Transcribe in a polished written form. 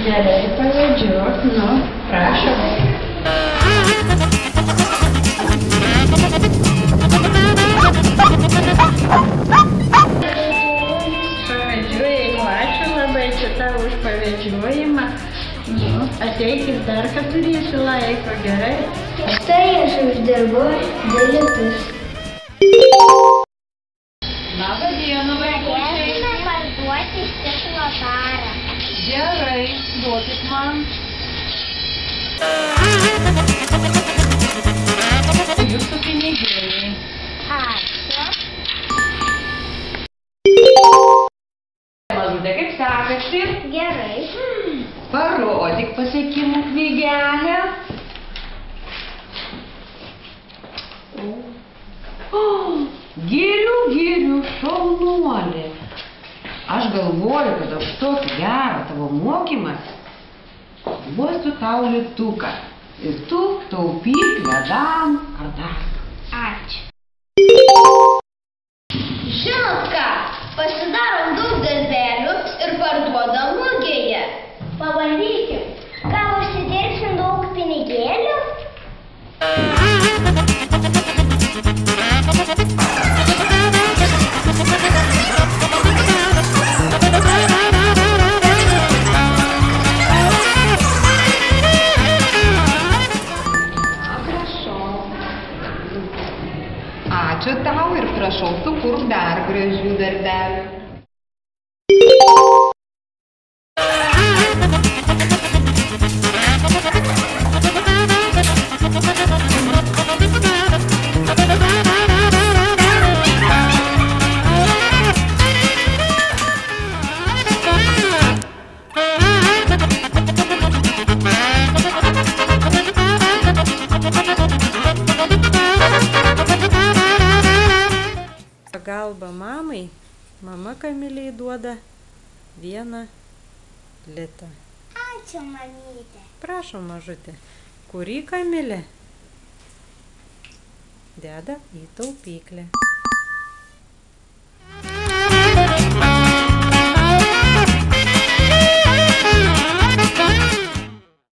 Gerai, pavedžiok, nu, prašom. Pavedžiojimų, ačiū labai čia tau už pavedžiojimą. Nu, ateikit dar, kad turėsiu laiko, gerai? Štai aš uždirbu bilietus. Labą dieną, vaikučiai. Galime parduoti stiklo tarą. Gerai, duokit man. Jūsų pinigėliai. Ačiū. Mazutė, kaip sekasi? Gerai. Parodyk pasiekimų knygelę. Girių, šaunuolė. Aš galvoju, kad už tokį gerą tavo mokymą duosiu tau lituką. Ir tu taupyk ledam ar dar. Ačiū. Žinot ką, pasidarom daug darbelių ir parduodam mugėje. Pabandykim, gal užsidirbsim daug pinigėlių? Ačiū tau ir prašau sukurk dar gražių darbelių. Pagalba mamai, mama Kamilei duoda 1 litą. Ačiū, mamytė. Prašom, mažutė. Kurį Kamilė deda į taupyklę.